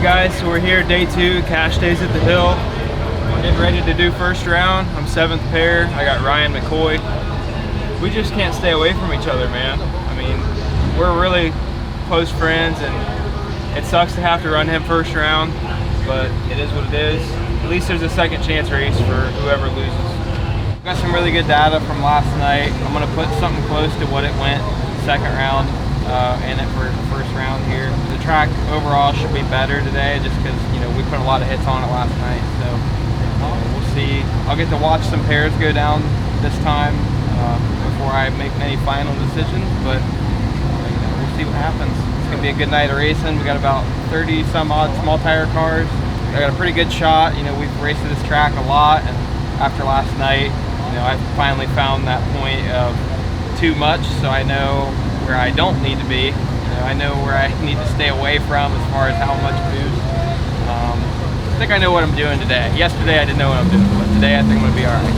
guys, so we're here, day 2, cash days at the hill. We're getting ready to do first round. I'm 7th pair. I got Ryan McCoy. We just can't stay away from each other, man. I mean, we're really close friends, and it sucks to have to run him first round, but it is what it is. At least there's a second chance race for whoever loses. Got some really good data from last night. I'm gonna put something close to what it went second round and it for first round here. The track overall should be better today, just because we put a lot of hits on it last night. So we'll see. I'll get to watch some pairs go down this time before I make any final decisions, but we'll see what happens. It's gonna be a good night of racing. We got about 30 some odd small tire cars. I got a pretty good shot. We've raced this track a lot, and after last night, I finally found that point of too much, so I know where I don't need to be. I know where I need to stay away from as far as how much boost. I think I know what I'm doing today. Yesterday I didn't know what I'm doing, but today I think I'm gonna be all right.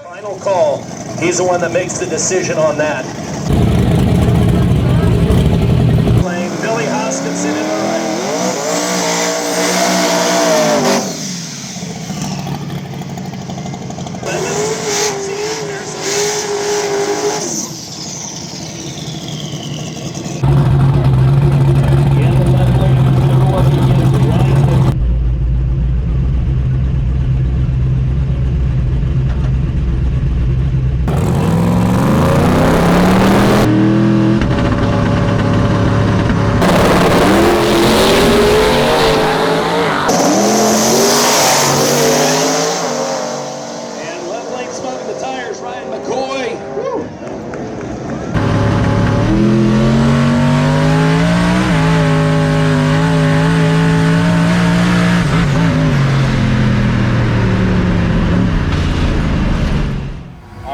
Final call. He's the one that makes the decision on that. Playing Billy Hoskinson in the right.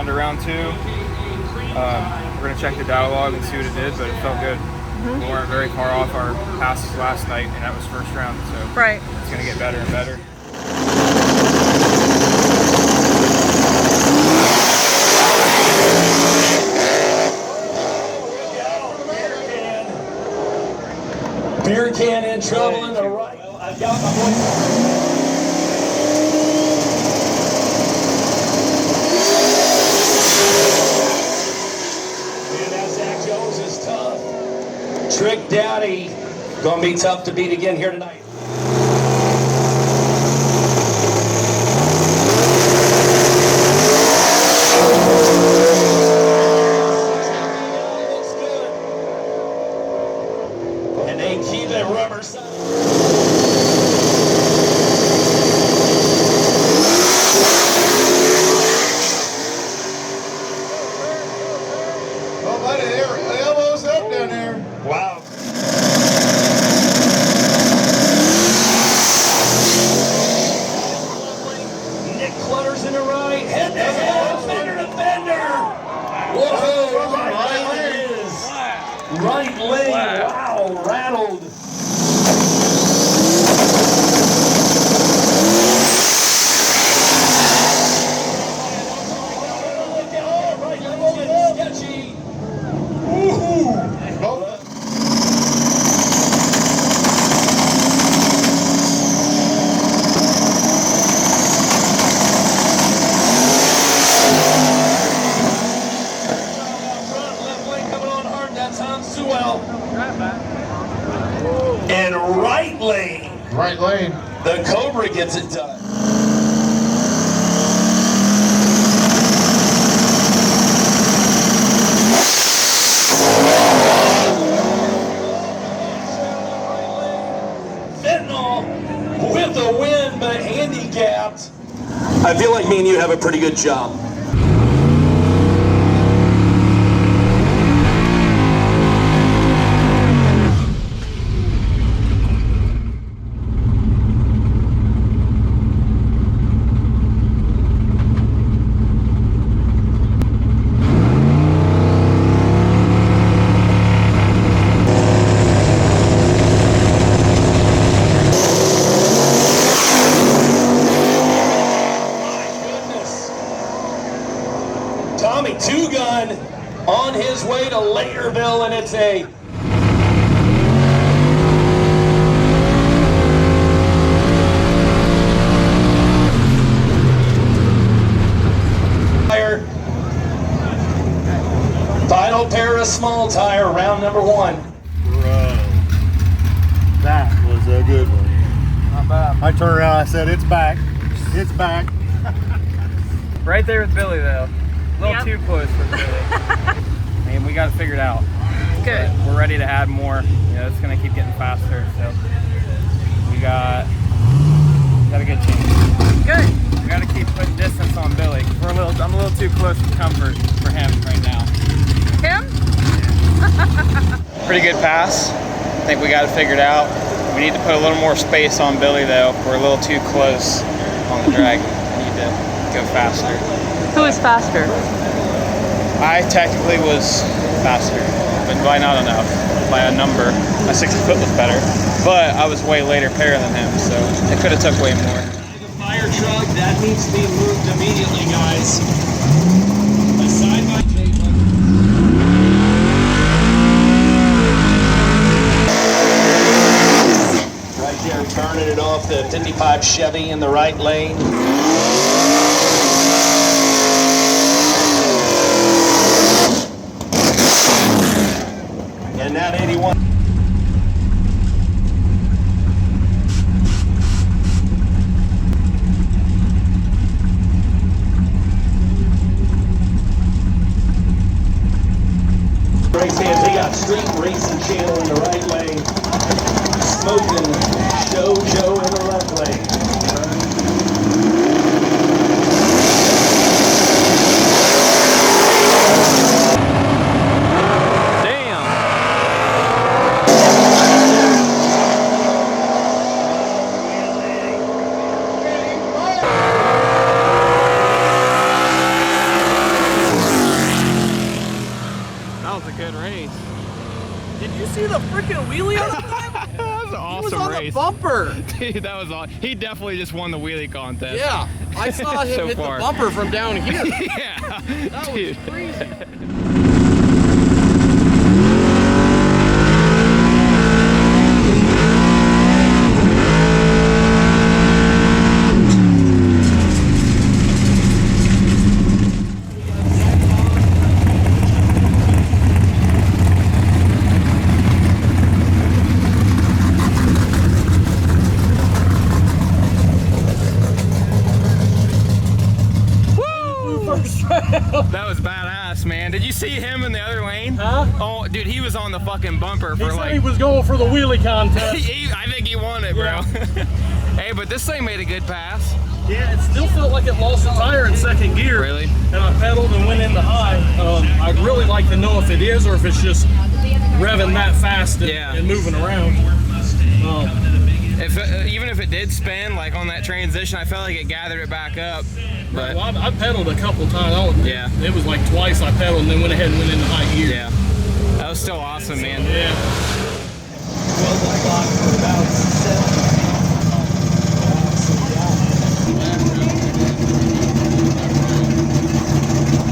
Round 2, we're going to check the dialogue and see what it did, but it felt good. We weren't very far off our passes last night, and that was first round, so it's going to get better and better. Beer can in trouble in the right. Well, I've got my boy. Trick Daddy, gonna be tough to beat again here tonight. Looks good. And they keep it rubber side. Oh, buddy, the elbows up down there. Wow. Nick Clutter's in the right. Head to head. Fender to fender. Whoa. Right lane. Wow. Rattled. Sketchy. Woohoo. And right lane. Right lane. The Cobra gets it done. gapped. I feel like me and you have a pretty good job. Tommy Two-Gun on his way to Layerville, and it's a final pair of small tire, round number 1. Bro, that was a good one. Not bad. I turned around, I said, it's back. It's back. Right there with Billy though. A little too close for Billy. I mean, we got it figured out. Good. But we're ready to add more. You know, it's gonna keep getting faster. So we got a good chance. Good. We got to keep putting distance on Billy. I'm a little too close for comfort for him right now. Him? Pretty good pass. I think we got it figured out. We need to put a little more space on Billy though. We're a little too close on the drag. We need to go faster. Who is faster? I technically was faster, but by not enough. By a number. My 60-foot was better, but I was way later pair than him, so it could have took way more. The fire truck, that needs to be moved immediately, guys. A side-by-side. Right there, turning it off the 55 Chevy in the right lane. And that 81. Race hands, they got Street Racing Channel in the right lane. Smoking Show Joe in the left lane. That was a good race. Did you see the freaking wheelie on that? That was an awesome He was on race. the bumper. Dude, that was awesome. He definitely just won the wheelie contest. Yeah, I saw him So hit far. the bumper from down here. Yeah, That dude. was crazy. That was badass, man. Did you see him in the other lane? Huh? Oh, dude, he was on the fucking bumper for He said like. he was going for the wheelie contest. I think he won it, bro. Hey, but this thing made a good pass. Yeah, it still felt like it lost a tire in second gear. Really? And I pedaled and went into high. I'd really like to know if it is or if it's just revving that fast and, Yeah. and moving around. If even if it did spin, like on that transition, I felt like it gathered it back up. But Well, I pedaled a couple times. Yeah. It was like twice I pedaled and then went ahead and went into high gear. yeah, that was still awesome, man. Yeah. 12 o'clock for about 7.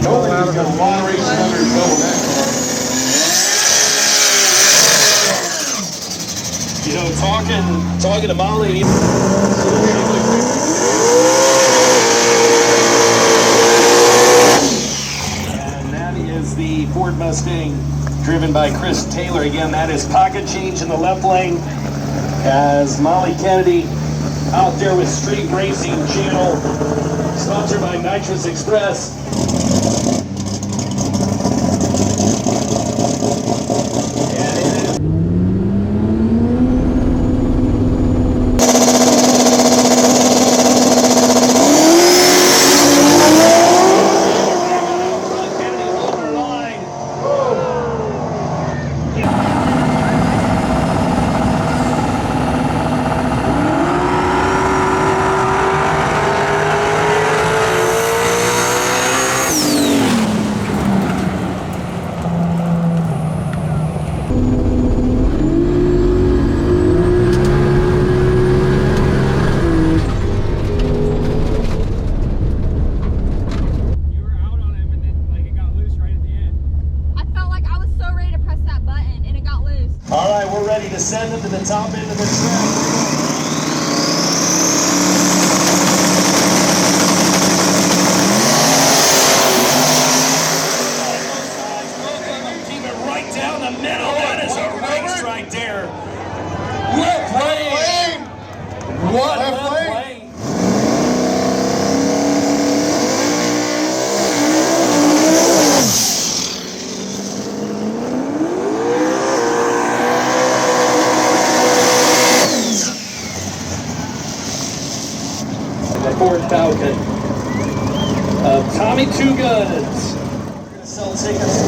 Nobody's got a lot of racing under his belt in that car. You know, talking to Molly. And that is the Ford Mustang driven by Chris Taylor. Again, that is pocket change in the left lane as Molly Kennedy out there with Street Racing Channel, sponsored by Nitrous Express. the top end of the track. Down the middle, that is a race right there. Left lane. What left lane? The Ford Falcon of Tommy Two Guns. We're gonna sell tickets.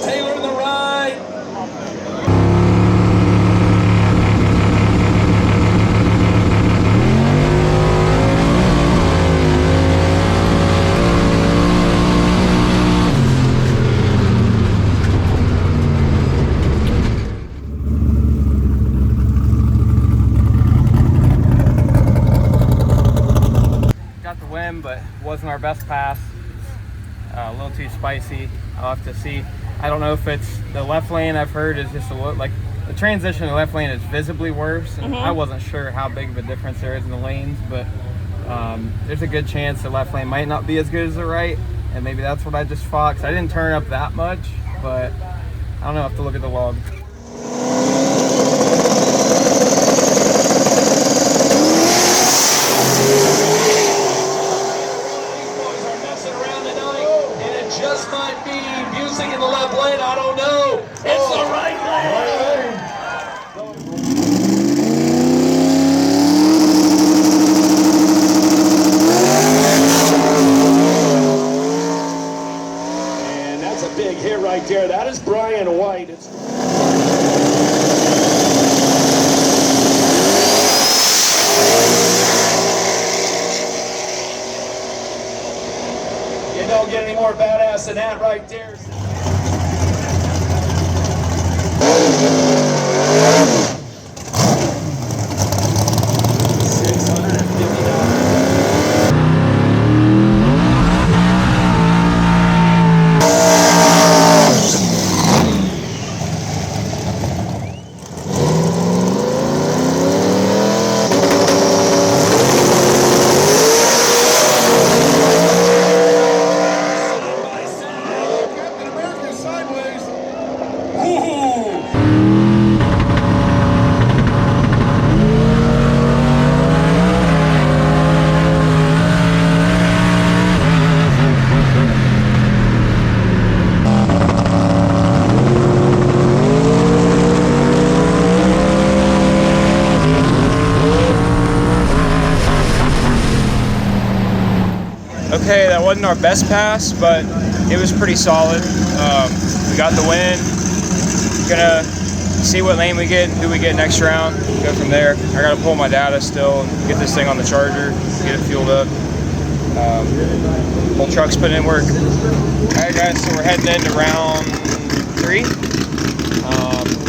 Taylor in the right. Got the win, but wasn't our best pass. A little too spicy. I'll have to see. I don't know if it's the left lane. I've heard is just a little, like the transition to the left lane is visibly worse, and I wasn't sure how big of a difference there is in the lanes, but there's a good chance the left lane might not be as good as the right, and maybe that's what I just fought, 'cause I didn't turn up that much, but I don't know, I have to look at the log. Just might be music in the left lane, I don't know. It's the right lane. And that's a big hit right there. That is Brian White. You don't get any more badass than that right there. Okay, that wasn't our best pass, but it was pretty solid. We got the win. Gonna see what lane we get and who we get next round. Go from there. I gotta pull my data still and get this thing on the charger, get it fueled up. Whole truck's putting in work. Alright guys, so we're heading into round 3.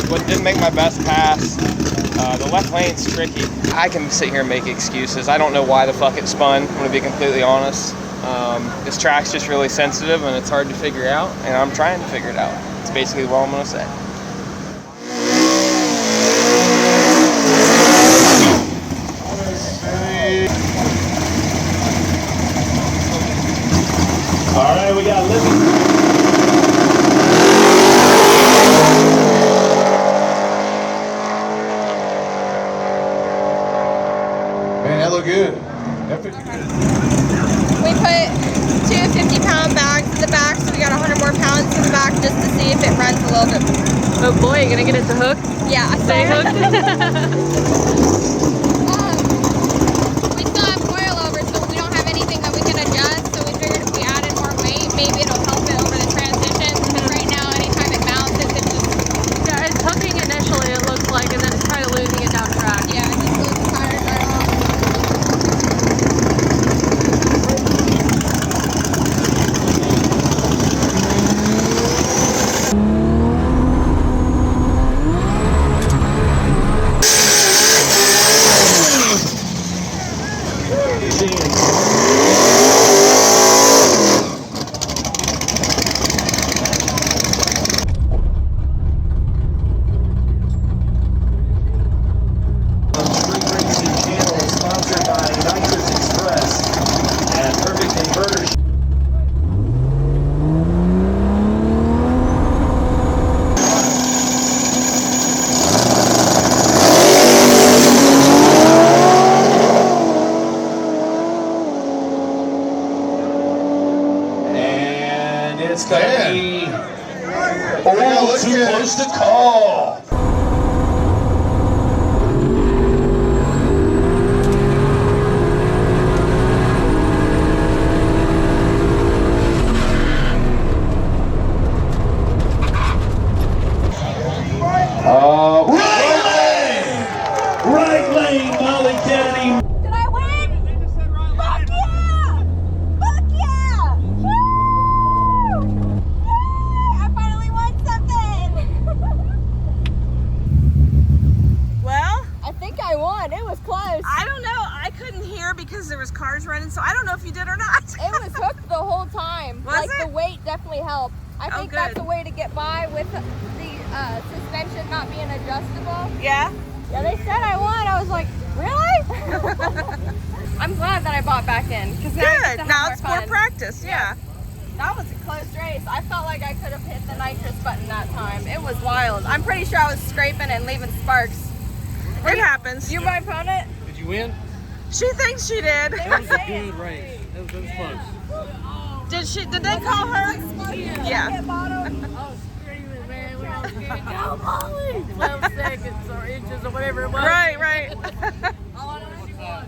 What didn't make my best pass, the left lane's tricky. I can sit here and make excuses. I don't know why the fuck it spun, I'm gonna be completely honest. This track's just really sensitive and it's hard to figure out, and I'm trying to figure it out. It's basically what I'm gonna say. All right, we got Libby. Man, that looked good. That fit good. We put 2 50-pound bags in the back, so we got 100 more pounds in the back just to see if it runs a little bit. Oh boy, you gonna get it to hook? Yeah, Stay hooked. We still have coilovers, so we don't have anything that we can adjust. So we figured if we added more weight, maybe it'll help it over the transitions. Because right now, anytime it bounces, it just Yeah, it's hooking initially, it looks like, and then it's kind of losing it down track. yeah, it just goes the tires right off. it's going to be too close to call. Right lane, Molly Kennedy. Did I win? Fuck yeah! Fuck yeah! Woo! Yay! I finally won something! Well, I think I won. It was close. I don't know. I couldn't hear because there was cars running, so I don't know if you did or not. It was hooked the whole time. Was like it? the weight definitely helped. I think good. that's a way to get by with the suspension not being adjustable. Yeah. Yeah, they said I won. I was like, really? I'm glad that I bought back in. Good. Now Now it's more practice. Yeah. That was a close race. I felt like I could have hit the nitrous button that time. It was wild. I'm pretty sure I was scraping and leaving sparks. It happens. You're my opponent? Did you win? She thinks she did. That was a good race. That was close. Did they call her? Yeah. Oh, screaming, man. We're all scared. Go, Molly! 12 seconds or inches or whatever it was. Right, right. All I know is you won.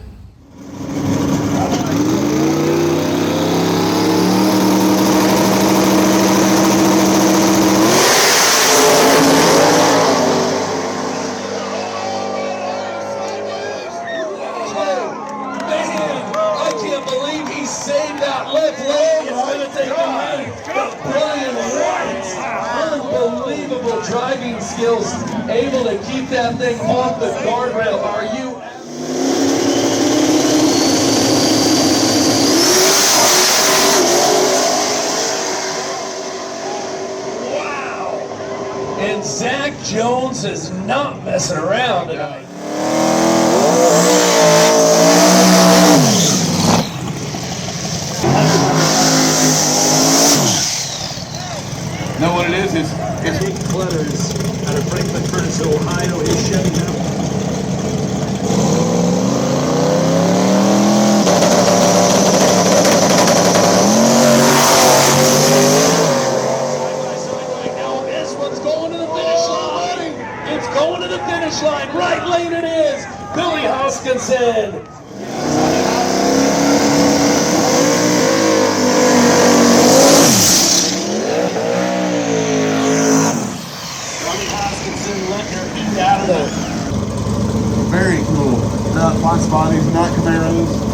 I can't believe he saved that left leg. It's going to take a minute. But Brian White, unbelievable driving skills, able to keep that thing off the guardrail. Are you? Wow. And Zach Jones is not messing around tonight. Know what it is? It's Jake Clutters out of Franklin Furnace, Ohio, is shutting up. Now this one's going to the finish line. It's going to the finish line. Right lane it is. Billy Hoskinson. Out of there. very cool. Not Fox bodies, not Camaros.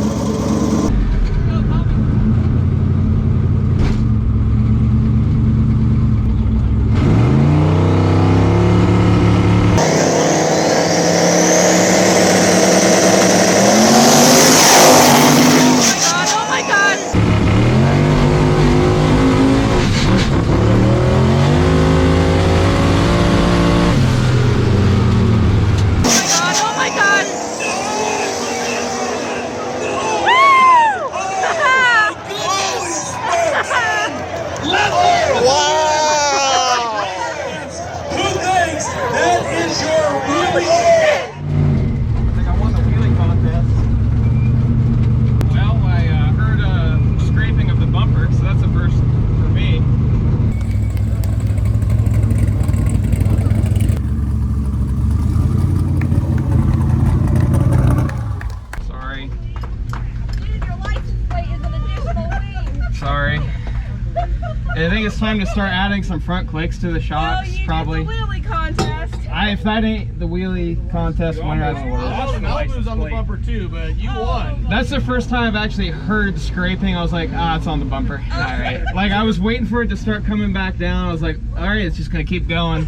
I think it's time to start adding some front clicks to the shocks. Probably. The wheelie contest. If that ain't the wheelie contest winner, that's the worst. Malibu's on the bumper too, but you won. That's the first time I've actually heard scraping. I was like, ah, it's on the bumper. All right. Like I was waiting for it to start coming back down. I was like, all right, it's just gonna keep going.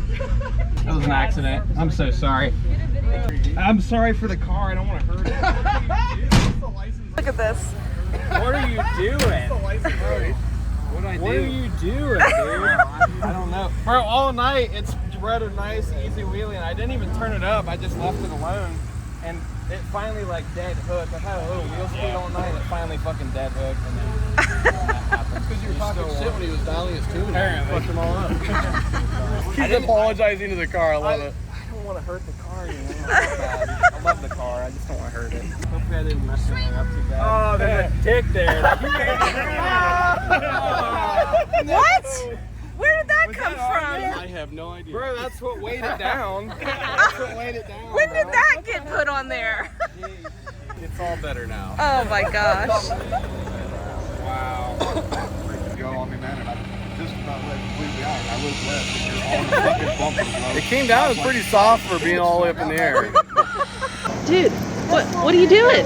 That was an accident. I'm so sorry. I'm sorry for the car. I don't want to hurt it. Look at this. What are you doing? What are you doing, dude? I don't know. Bro, all night it's read a nice, easy wheelie, and I didn't even turn it up. I just left it alone, and it finally like dead hooked. I had a little wheel speed all night, and it finally fucking dead hooked, and then that happened. Because you were talking shit when he was dialing his tune. Apparently. Fucked them all up. He's apologizing to the car. I love it. I don't want to hurt the car, you know. I love the car. I just don't want to hurt it. Hopefully I didn't mess anything up too bad. Oh, there's a dick there. What? Where did that come from? I have no idea. Bro, that's what weighed it down. That's what weighed it down. When did that get put on there? It's all better now. Oh my gosh. Wow. Go on me, man, and I just about let it completely out. I was left, and you're on the fucking bumper, bro. It came down. It was pretty soft for being all the way up in the air. Dude, what are you doing?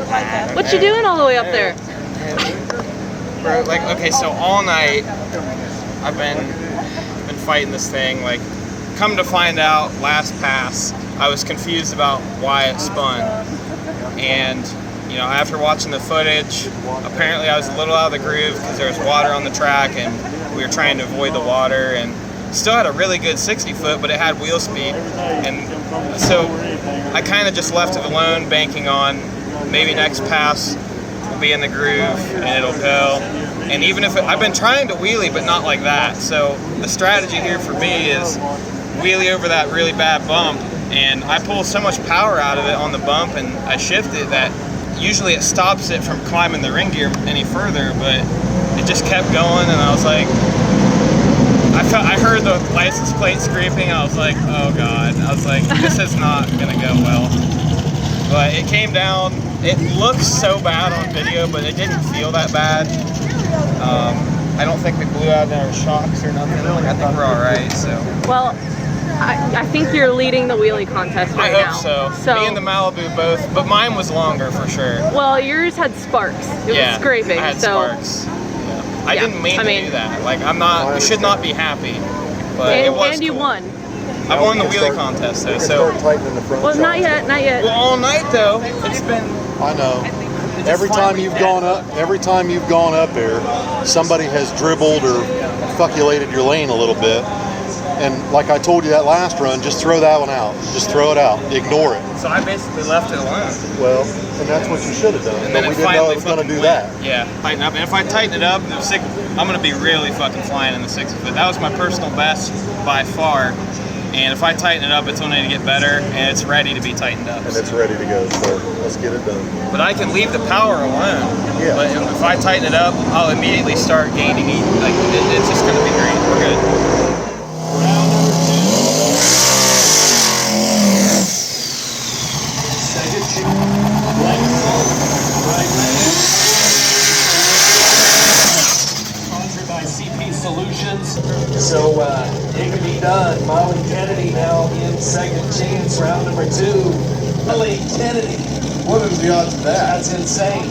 What you doing all the way up there? Bro, like, okay, so all night I've been fighting this thing. Like, come to find out, last pass, I was confused about why it spun. And, you know, after watching the footage, apparently I was a little out of the groove because there was water on the track and we were trying to avoid the water, and still had a really good 60 foot, but it had wheel speed. And so I kind of just left it alone, banking on maybe next pass will be in the groove and it'll go. And even if I've been trying to wheelie, but not like that. So the strategy here for me is wheelie over that really bad bump, and I pull so much power out of it on the bump and I shift it that usually it stops it from climbing the ring gear any further, but it just kept going, and I was like, I heard the license plate scraping, I was like, oh God. I was like, this is not gonna go well. But it came down, it looks so bad on video, but it didn't feel that bad. I don't think we blew out our shocks or nothing. Like, I think we're all right. So. Well, I think you're leading the wheelie contest right now. I hope so. Me and the Malibu both, but mine was longer for sure. Well, yours had sparks. It was scraping. I had sparks. Yeah. I didn't mean to do that. Like, I'm not. We should not be happy. But it was. And you cool. won. I won the wheelie contest though. So. Well, not yet. Not yet. Well, all night though. It's been. I know. Every time you've gone up there, somebody has dribbled or fuckulated your lane a little bit. And like I told you that last run, just throw that one out. Just throw it out. Ignore it. So I basically left it alone. Well, and that's what you should have done. And then but we it didn't know finally it was going to do went. that. Yeah, tighten up. And if I tighten it up, I'm going to be really fucking flying in the 60 foot. That was my personal best by far. And if I tighten it up, it's only to get better, and it's ready to be tightened up. And it's ready to go, so let's get it done. But I can leave the power alone. Yeah. But if I tighten it up, I'll immediately start gaining heat. Like, it's just going to be great. We're good. Round number 2. Second shoot. Right full. Right lane. Sponsored by CP Solutions. So it can be done. Molly Kennedy now in second chance. Round number 2. Molly Kennedy. What is the odds of that? That's insane.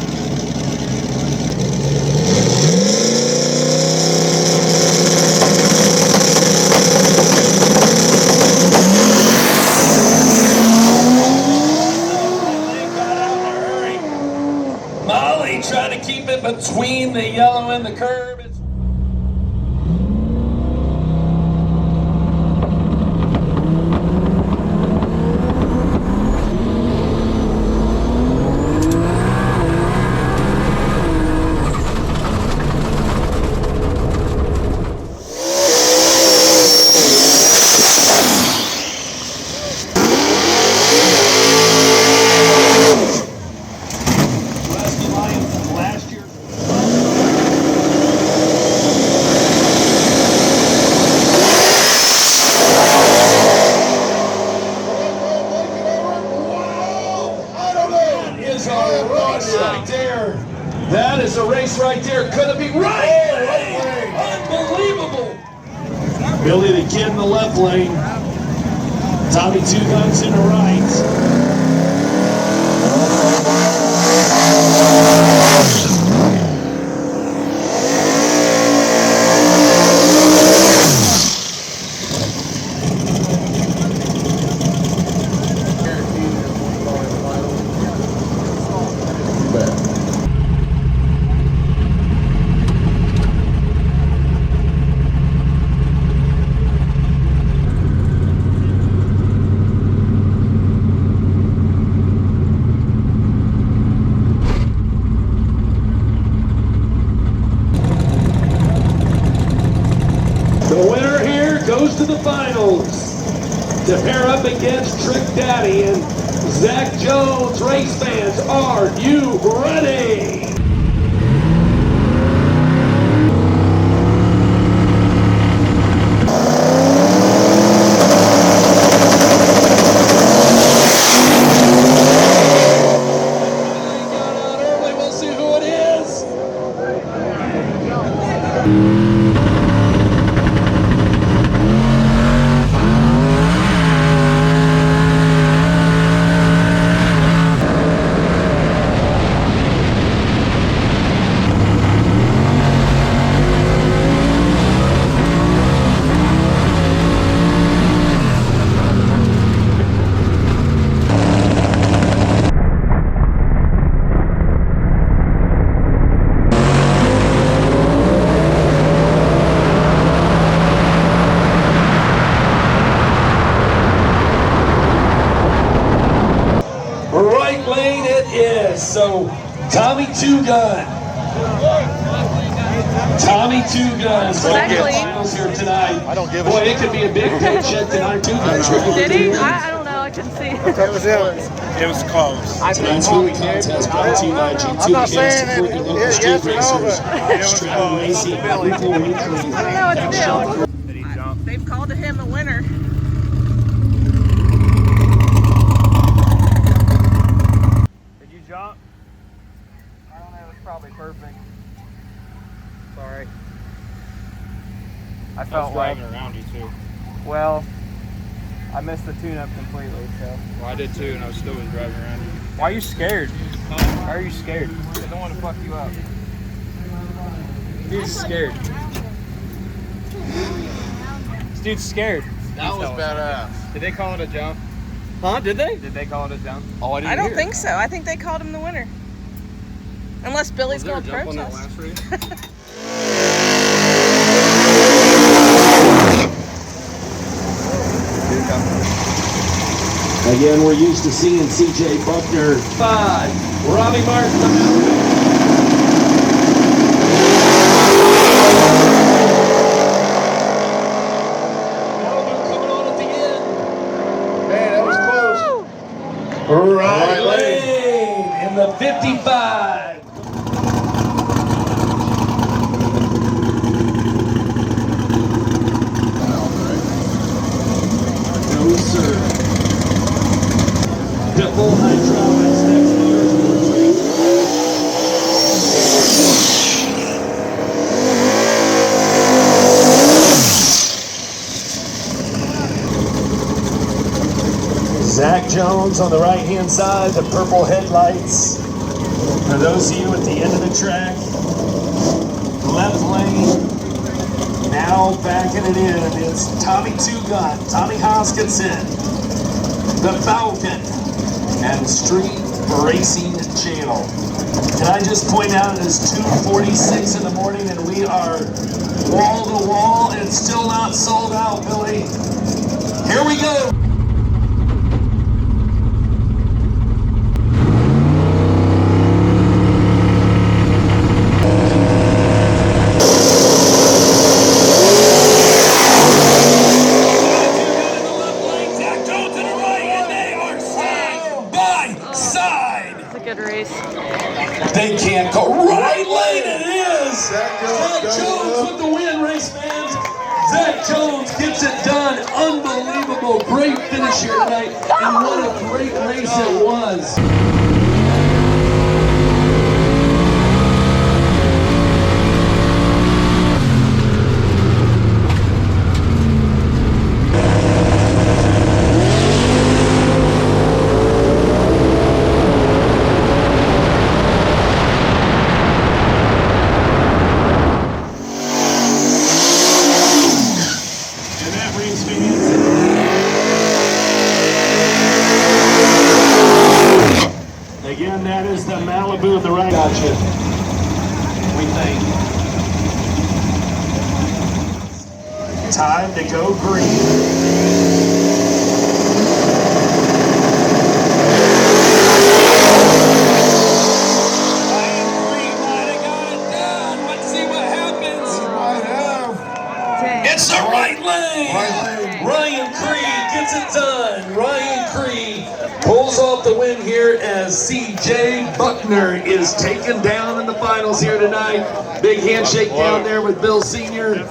Molly trying to keep it between the yellow and the curb. Last year. That is a race right there. Could it be right? Unbelievable. Billy the Kid in the left lane. Tommy Two Guns in the right. The winner here goes to the finals to pair up against Trick Daddy and Zach Jones. Race fans, are you ready? So, Tommy Two Gun. Tommy Two Guns going to the finals here tonight. I don't give a Boy, shit. it could be a big paycheck tonight, too, guys. Did he? I don't know. I couldn't see. That was it. It was close. Tonight's Wheelie contest brought to you by G2G. I'm not saying it. Supporting local Yes street or no, racers. but it was Stroud close. Racing, Billy. Whipple Weekly. I don't know what to do. Did he jump? They've called him a winner. Did you jump? I don't know, it was probably perfect. Sorry. I felt like driving around you too. Well, I missed the tune-up completely, so. Well, I did too, and I still was driving around you. Why are you scared? Why are you scared? I don't want to fuck you up. Dude's scared. This dude's scared. That was badass. Did they call it a jump? Huh? Did they? Did they call it a jump? Oh, I didn't I don't hear. think so. I think they called him the winner. Unless Billy's Was there a going to jump on that protest. last race? Again, we're used to seeing CJ Buckner. 5. Robbie Martin. Coming on at the end. Man, that was close. Right lane in the 55. No, sir. Double hydraulics, next motorsport race. Zach Jones on the right-hand side, the purple headlights. For those of you at the end of the track, left lane, now backing it in, it's Tommy Two Gun, Tommy Hoskinson, the Falcon, and Street Racing Channel. Can I just point out it is 2:46 in the morning and we are wall to wall and it's still not sold out, Billy. Here we go. Zach Jones in the right, and they are side by side. It's a good race. They can't go right lane. It is Zach Jones with the win, race fans. Zach Jones gets it done. Unbelievable, great finish here tonight, and what a great race it was. And that brings me again, that is the Malibu of the right. Gotcha. We think. Time to go green. It's the right lane. Ryan Creed gets it done. Ryan Creed pulls off the win here as CJ Buckner is taken down in the finals here tonight. Big handshake down there with Bill Sr.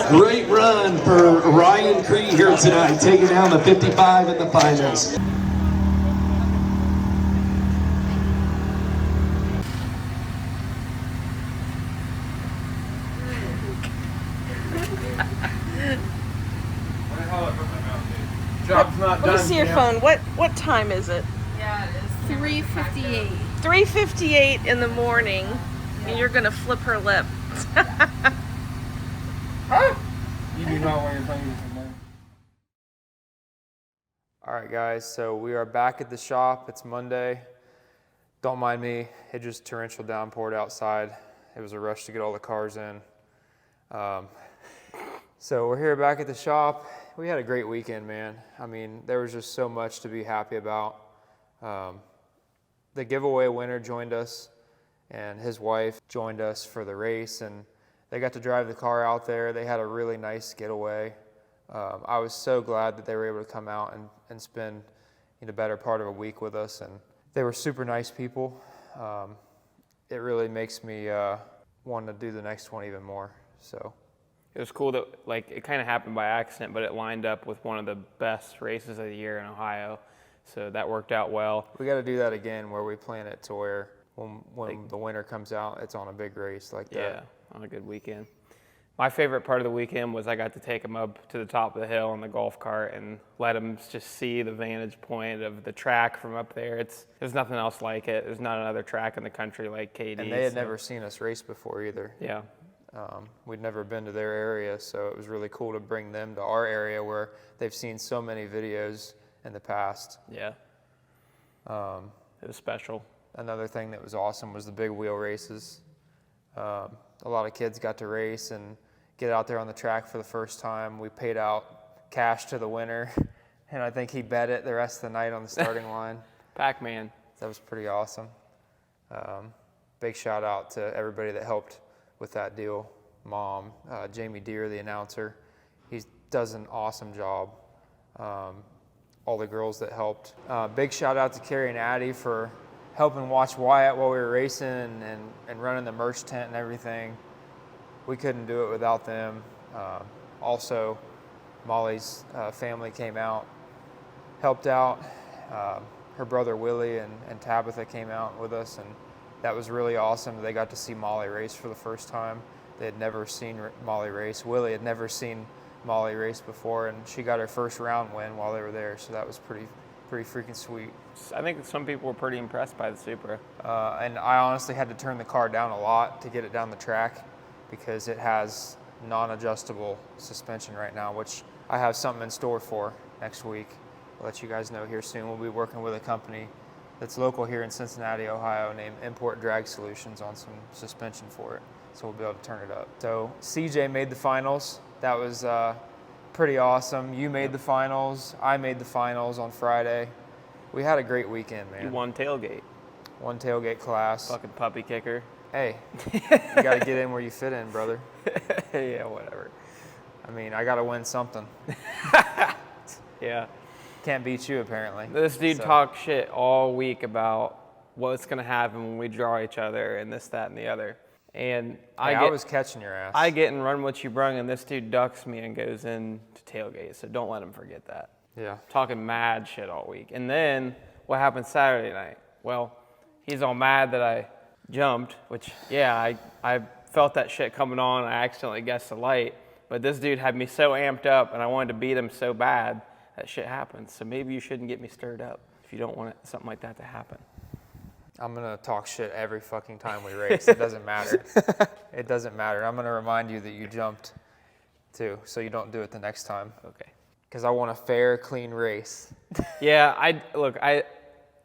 Great run for Ryan Creed here tonight, taking down the 55 in the finals. Let me see your phone. What time is it? Yeah, it is 3:58. 3:58 in the morning, and you're gonna flip her lip. You do not want your fingers in there. All right, guys, so we are back at the shop. It's Monday. Don't mind me. It just torrential downpoured outside. It was a rush to get all the cars in. So we're here back at the shop. We had a great weekend, man. I mean, there was just so much to be happy about. The giveaway winner joined us, and his wife joined us for the race, and they got to drive the car out there. They had a really nice getaway. I was so glad that they were able to come out and spend the better part of a week with us, and they were super nice people. It really makes me want to do the next one even more. So it was cool that it kind of happened by accident, but it lined up with one of the best races of the year in Ohio. So that worked out well. We got to do that again, where we plan it to where when the winter comes out, it's on a big race like that. Yeah, on a good weekend. My favorite part of the weekend was I got to take him up to the top of the hill in the golf cart and let him just see the vantage point of the track from up there. There's nothing else like it. There's not another track in the country like KD. And they had never seen us race before either. Yeah. We'd never been to their area, so it was really cool to bring them to our area where they've seen so many videos in the past. Yeah. It was special. Another thing that was awesome was the big wheel races. A lot of kids got to race and get out there on the track for the first time. We paid out cash to the winner, and I think he bet it the rest of the night on the starting line. Pac-Man. That was pretty awesome. Big shout out to everybody that helped with that deal. Mom, Jamie Deere, the announcer, he does an awesome job. All the girls that helped. Big shout out to Carrie and Addie for helping watch Wyatt while we were racing and running the merch tent and everything. We couldn't do it without them. Also, Molly's family came out, helped out. Her brother Willie and Tabitha came out with us, and that was really awesome. They got to see Molly race for the first time. They had never seen Molly race. Willie had never seen Molly race before, and she got her first round win while they were there, so that was pretty freaking sweet. I think some people were pretty impressed by the Supra. And I honestly had to turn the car down a lot to get it down the track because it has non-adjustable suspension right now, which I have something in store for next week. I'll let you guys know here soon. We'll be working with a company that's local here in Cincinnati, Ohio, named Import Drag Solutions on some suspension for it. So we'll be able to turn it up. So CJ made the finals. That was pretty awesome. You made the finals. I made the finals on Friday. We had a great weekend, man. You won tailgate. One tailgate class. Fucking puppy kicker. Hey, you got to get in where you fit in, brother. Yeah, whatever. I mean, I got to win something. Yeah. Can't beat you, apparently. This dude talked shit all week about what's going to happen when we draw each other and this, that, and the other. And I was catching your ass. I get and run what you brung, and this dude ducks me and goes in to tailgate. So don't let him forget that. Yeah. Talking mad shit all week. And then what happened Saturday night? Well, he's all mad that I jumped, which, yeah, I felt that shit coming on. I accidentally guessed the light. But this dude had me so amped up, and I wanted to beat him so bad that shit happened. So maybe you shouldn't get me stirred up if you don't want something like that to happen. I'm going to talk shit every fucking time we race. It doesn't matter. It doesn't matter. I'm going to remind you that you jumped too, so you don't do it the next time. Okay. Because I want a fair, clean race. Yeah,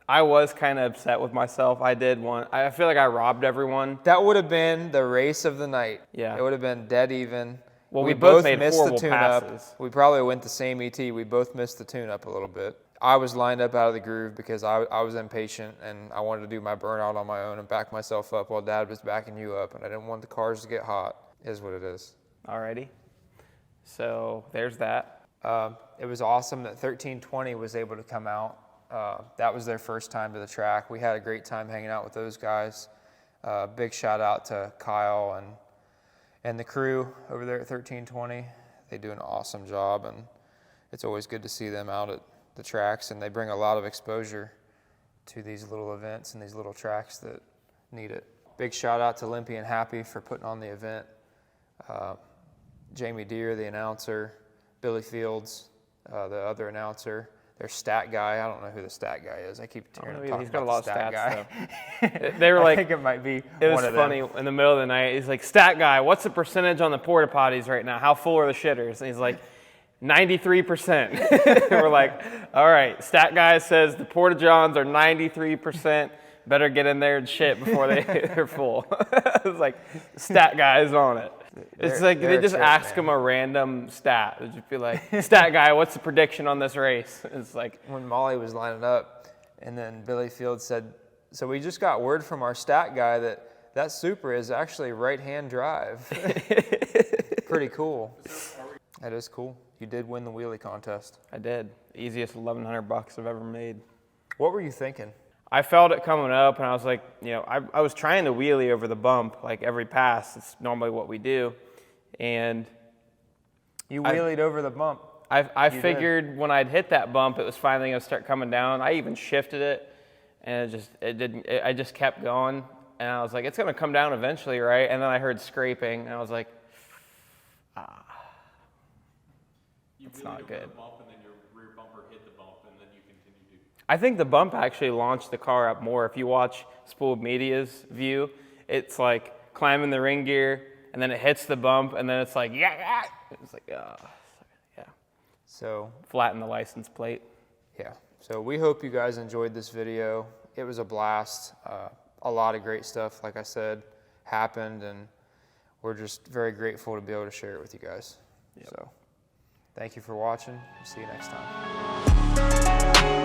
I was kind of upset with myself. I feel like I robbed everyone. That would have been the race of the night. Yeah. It would have been dead even. Well, we both made missed horrible the tune-up. passes. We probably went the same ET. We both missed the tune-up a little bit. I was lined up out of the groove because I was impatient and I wanted to do my burnout on my own and back myself up while Dad was backing you up, and I didn't want the cars to get hot. Is what it is. Alrighty. So there's that. It was awesome that 1320 was able to come out. That was their first time to the track. We had a great time hanging out with those guys. Big shout out to Kyle and the crew over there at 1320. They do an awesome job, and it's always good to see them out at the tracks, and they bring a lot of exposure to these little events and these little tracks that need it. Big shout out to Limpy and Happy for putting on the event. Jamie Deere, the announcer, Billy Fields, the other announcer, their stat guy. I don't know who the stat guy is. I keep hearing him talking he's got about a lot of the stats, guy. They were like, I think it might be. It was one of funny them. in the middle of the night. He's like, stat guy, what's the percentage on the porta potties right now? How full are the shitters? And he's like, 93%. We're like, all right, stat guy says the porta johns are 93%. Better get in there and shit before they're full. It's like, stat guy is on it. It's like they just ask him a random stat. It'd just be like, stat guy, what's the prediction on this race? It's like when Molly was lining up, and then Billy Fields said So we just got word from our stat guy that Supra is actually right-hand drive. Pretty cool. That is cool. You did win the wheelie contest. I did. Easiest $1,100 I've ever made. What were you thinking? I felt it coming up, and I was like, you know, I was trying to wheelie over the bump, like every pass. It's normally what we do. And you wheelied over the bump. I figured when I'd hit that bump, it was finally going to start coming down. I even shifted it, and I just kept going. And I was like, it's going to come down eventually, right? And then I heard scraping, and I was like, it's not good. I think the bump actually launched the car up more. If you watch Spooled Media's view, it's like climbing the ring gear, and then it hits the bump, and then it's like, yeah. It's like, yeah. So flatten the license plate. Yeah. So we hope you guys enjoyed this video. It was a blast. A lot of great stuff, like I said, happened, and we're just very grateful to be able to share it with you guys. Yep. So thank you for watching. See you next time.